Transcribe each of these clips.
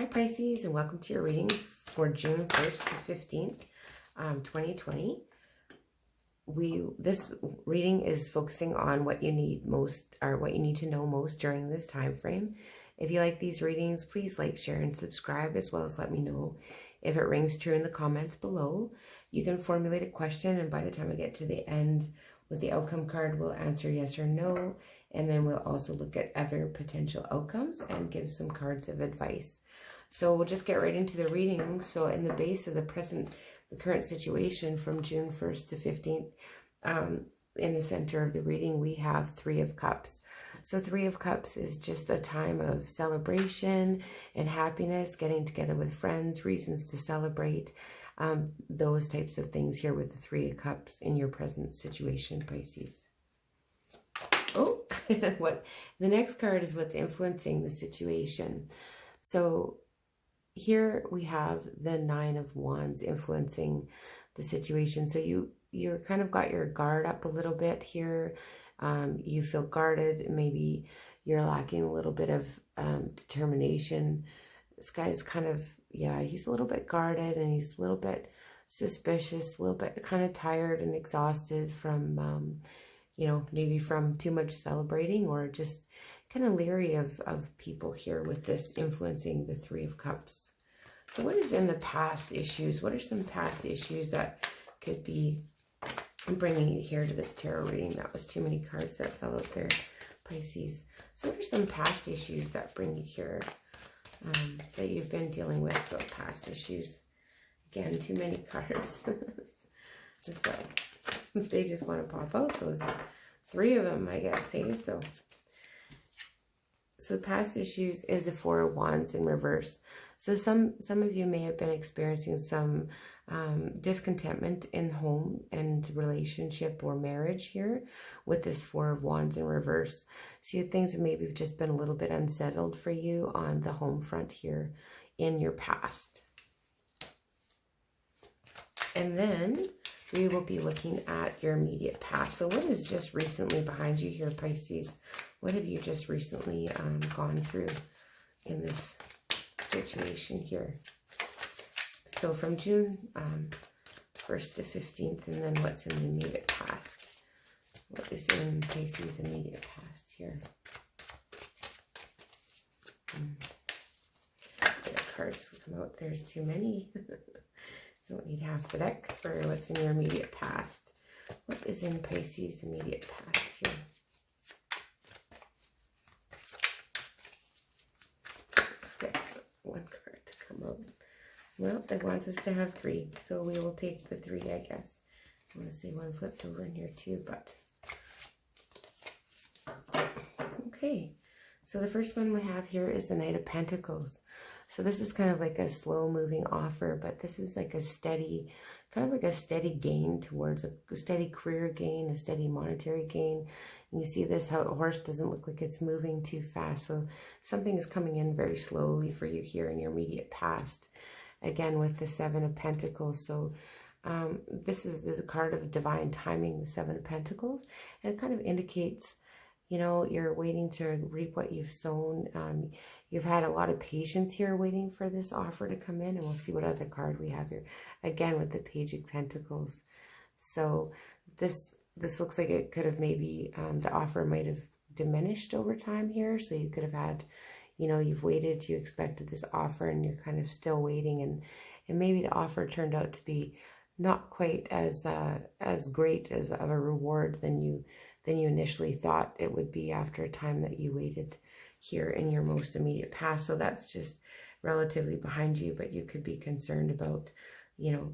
Hi Pisces, and welcome to your reading for June 1st to 15th, 2020. This reading is focusing on what you need most, or what you need to know most during this time frame. If you like these readings, please like, share, and subscribe, as well as let me know if it rings true in the comments below. You can formulate a question, and by the time I get to the end with the outcome card, we'll answer yes or no, and then we'll also look at other potential outcomes and give some cards of advice. So we'll just get right into the reading. So in the base of the current situation from June 1st to 15th, in the center of the reading, we have Three of Cups. So Three of Cups is just a time of celebration and happiness, getting together with friends, reasons to celebrate, those types of things here with the Three of Cups in your present situation, Pisces. Oh, what the next card is what's influencing the situation. So here we have the Nine of Wands influencing the situation. So you're kind of got your guard up a little bit here. You feel guarded. Maybe you're lacking a little bit of determination. This guy's kind of, yeah, he's a little bit guarded, and he's a little bit suspicious, a little bit kind of tired and exhausted from, you know, maybe from too much celebrating, or just kind of leery of people here with this influencing the Three of Cups. So what is in the past issues? What are some past issues that could be bringing you here to this tarot reading? That was too many cards that fell out there, Pisces. So what are some past issues that bring you here, that you've been dealing with? So past issues. Again, too many cards. So they just want to pop out, those three of them, I guess. Hey? So past issues is the Four of Wands in reverse. So some of you may have been experiencing some discontentment in home and relationship or marriage here with this Four of Wands in reverse. So things have maybe just been a little bit unsettled for you on the home front here in your past. And then we will be looking at your immediate past. So what is just recently behind you here, Pisces? What have you just recently gone through in this situation here? So from June 1st to 15th, and then what's in the immediate past? What is in Pisces' immediate past here? The cards come out. There's too many. Don't need half the deck for what's in your immediate past. What is in Pisces' immediate past here? Let's get one card to come out. Well, it wants us to have three, so we will take the three, I guess. I want to say one flipped over in here too, but okay. So the first one we have here is the Knight of Pentacles. So this is kind of like a slow moving offer, but this is like a steady, kind of like a steady gain towards a steady career gain, a steady monetary gain. And you see this, how a horse doesn't look like it's moving too fast. So something is coming in very slowly for you here in your immediate past. Again, with the Seven of Pentacles. So this is a card of divine timing, the Seven of Pentacles. And it kind of indicates, you know, you're waiting to reap what you've sown. You've had a lot of patience here waiting for this offer to come in. And we'll see what other card we have here. Again, with the Page of Pentacles. So this looks like it could have maybe, the offer might have diminished over time here. So you could have had, you know, you've waited, you expected this offer, and you're kind of still waiting. And maybe the offer turned out to be not quite as great as of a reward than you initially thought it would be after a time that you waited here in your most immediate past. So that's just relatively behind you, but you could be concerned about, you know,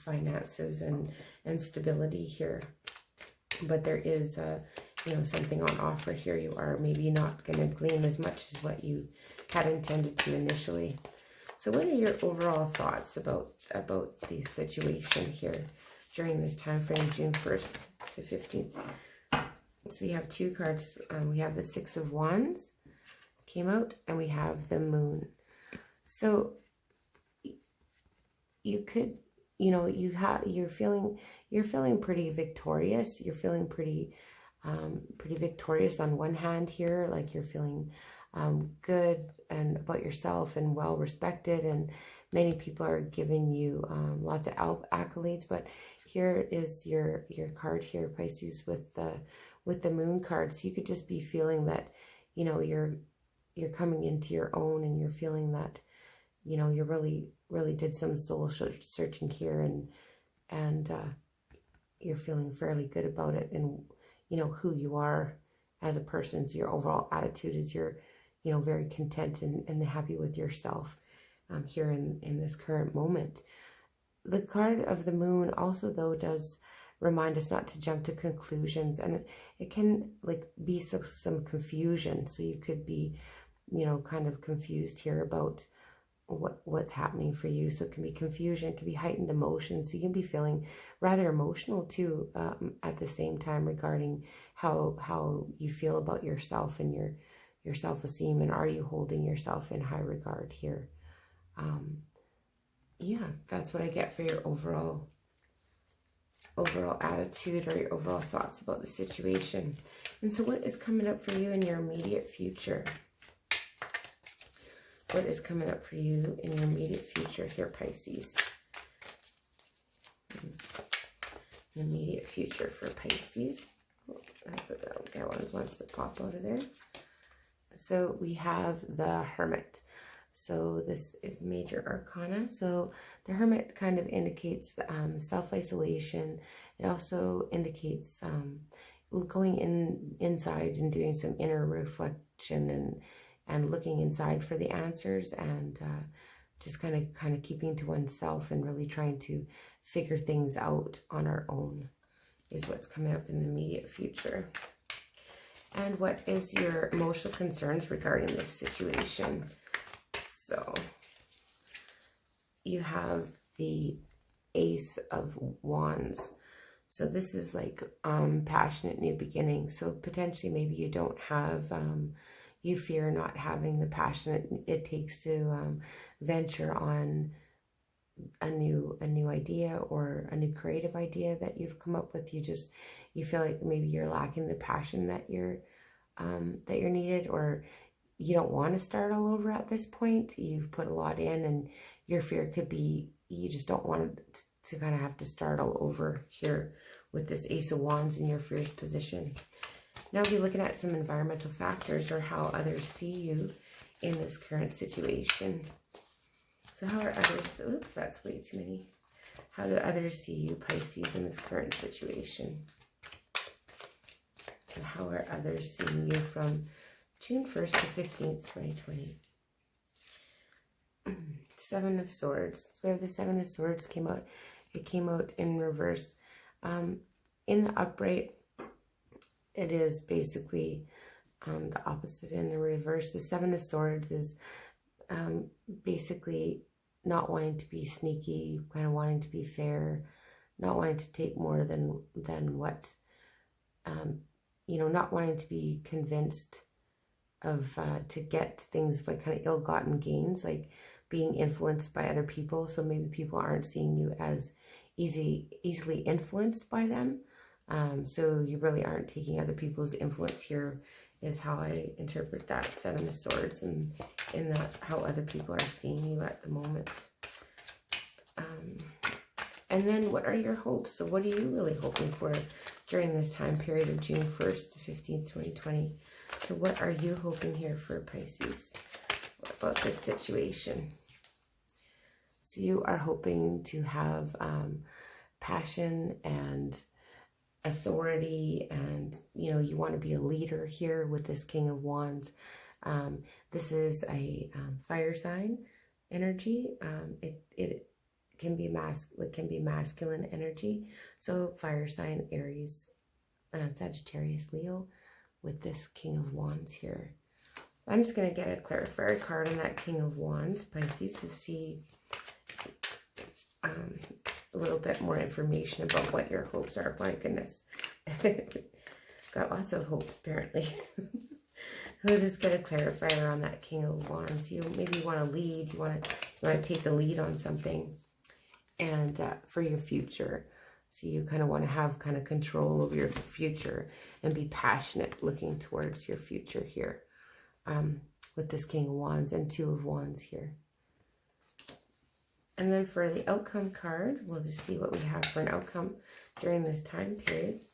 finances and stability here. But there is, you know, something on offer here. You are maybe not going to glean as much as what you had intended to initially. So what are your overall thoughts about the situation here during this time frame, June 1st to 15th? So you have two cards. We have the Six of Wands came out, and we have the Moon. So you could, you know, you're feeling pretty victorious. You're feeling pretty victorious on one hand here, like you're feeling good and about yourself and well respected, and many people are giving you lots of accolades. But here is your card here, Pisces, with the Moon card. So you could just be feeling that, you know, you're coming into your own, and you're feeling that, you know, you really did some soul searching here, and you're feeling fairly good about it, and you know who you are as a person. So your overall attitude is you're, you know, very content and happy with yourself here in this current moment. The card of the Moon also, though, does remind us not to jump to conclusions, and it can like be some confusion. So you could be, you know, kind of confused here about what's happening for you. So it can be confusion, it can be heightened emotions. So you can be feeling rather emotional too at the same time regarding how you feel about yourself and your self-esteem, and are you holding yourself in high regard here. Yeah, that's what I get for your overall attitude, or your overall thoughts about the situation. And so what is coming up for you in your immediate future? What is coming up for you in your immediate future here, Pisces? Immediate future for Pisces. Oh, that one wants to pop out of there. So we have the Hermit. So this is major arcana. So the Hermit kind of indicates self-isolation. It also indicates going inside and doing some inner reflection and looking inside for the answers, and just kind of keeping to oneself and really trying to figure things out on our own is what's coming up in the immediate future. And what is your emotional concerns regarding this situation? So you have the Ace of Wands. So this is like passionate new beginning. So potentially maybe you don't have, you fear not having the passion it takes to venture on a new idea or a new creative idea that you've come up with. You feel like maybe you're lacking the passion that you're needed, or you don't want to start all over at this point. You've put a lot in, and your fear could be you just don't want to kind of have to start all over here with this Ace of Wands in your fear's position. Now we'll be looking at some environmental factors, or how others see you in this current situation. So how are others, oops, that's way too many. How do others see you, Pisces, in this current situation? And how are others seeing you from June 1st to 15th, 2020? Seven of Swords. So we have the Seven of Swords came out. It came out in reverse. In the upright, it is basically the opposite. In the reverse, the Seven of Swords is basically not wanting to be sneaky, kind of wanting to be fair, not wanting to take more than what, you know, not wanting to be convinced of to get things by kind of ill-gotten gains, like being influenced by other people. So maybe people aren't seeing you as easily influenced by them. So you really aren't taking other people's influence here, is how I interpret that Seven of Swords, and in that how other people are seeing you at the moment. And then what are your hopes? So what are you really hoping for during this time period of June 1st to 15th, 2020? So what are you hoping here for Pisces? What about this situation? So you are hoping to have passion and authority, and you know, you want to be a leader here with this King of Wands. This is a fire sign energy. It can be masculine energy. So fire sign, Aries, Sagittarius, Leo, with this King of Wands here. I'm just going to get a clarifier card on that King of Wands, Pisces, to see a little bit more information about what your hopes are. My goodness. Got lots of hopes, apparently. We'll just get a clarifier on that King of Wands. You maybe want to lead. You want to take the lead on something, and for your future. So you kind of want to have kind of control over your future and be passionate looking towards your future here. with this King of Wands and Two of Wands here. And then for the outcome card, we'll just see what we have for an outcome during this time period.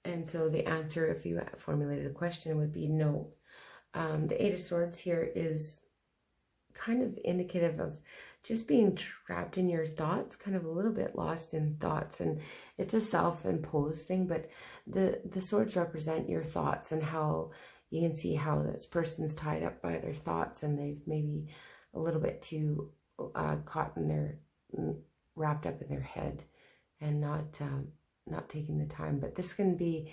And so the answer, if you formulated a question, would be no. The Eight of Swords here is kind of indicative of just being trapped in your thoughts, kind of a little bit lost in thoughts. And it's a self-imposed thing, but the swords represent your thoughts and how you can see how this person's tied up by their thoughts and they've maybe a little bit too caught in their, wrapped up in their head and not taking the time. But this can be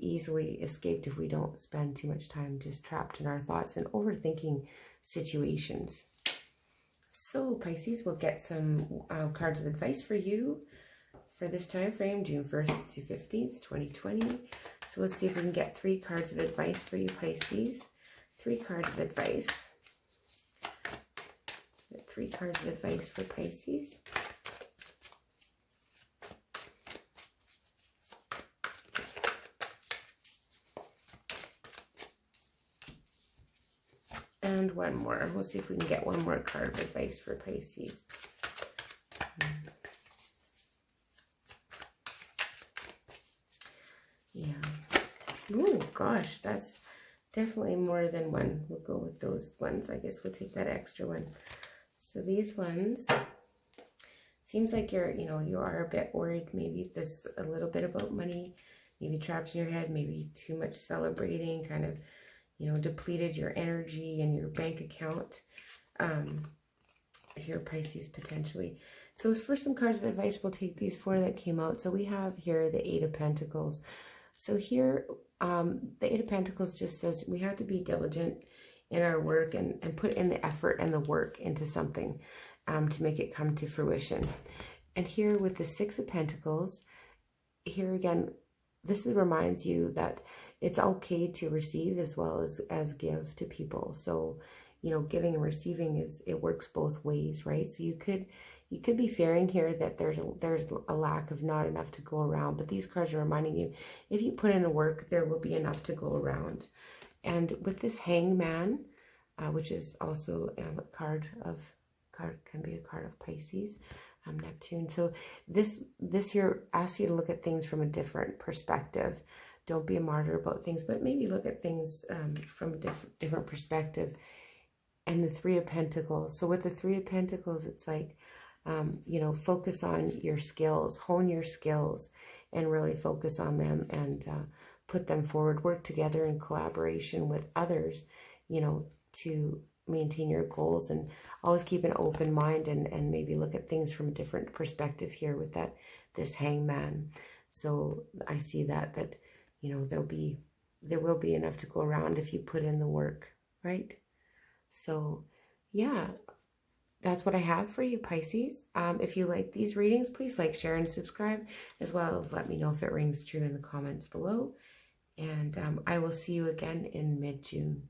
easily escaped if we don't spend too much time just trapped in our thoughts and overthinking situations. So Pisces, we'll get some cards of advice for you for this time frame, June 1st to 15th, 2020. So let's see if we can get 3 cards of advice for you, Pisces. 3 cards of advice. 3 cards of advice for Pisces. And one more. We'll see if we can get one more card of advice for Pisces. Yeah. Oh, gosh, that's definitely more than one. We'll go with those ones. I guess we'll take that extra one. So these ones, seems like you are a bit worried. Maybe this a little bit about money, maybe trapped in your head, maybe too much celebrating, kind of, depleted your energy and your bank account. Here, Pisces, potentially. So for some cards of advice, we'll take these 4 that came out. So we have here the 8 of Pentacles. So here, the 8 of Pentacles just says we have to be diligent in our work and put in the effort and the work into something to make it come to fruition. And here with the 6 of Pentacles, here again, this reminds you that it's okay to receive as well as give to people. So, giving and receiving it works both ways, right? So you could be fearing here that there's a lack of not enough to go around, but these cards are reminding you if you put in the work, there will be enough to go around. And with this Hangman, which is also a card can be a card of Pisces, Neptune. So this here asks you to look at things from a different perspective. Don't be a martyr about things, but maybe look at things from a different perspective. And the 3 of Pentacles. So with the 3 of Pentacles, it's like, focus on your skills, hone your skills, and really focus on them and put them forward. Work together in collaboration with others, to maintain your goals, and always keep an open mind and maybe look at things from a different perspective here with this Hangman. So I see that there will be enough to go around if you put in the work, right? So yeah, that's what I have for you, Pisces. If you like these readings, please like, share, and subscribe, as well as let me know if it rings true in the comments below. And I will see you again in mid-June.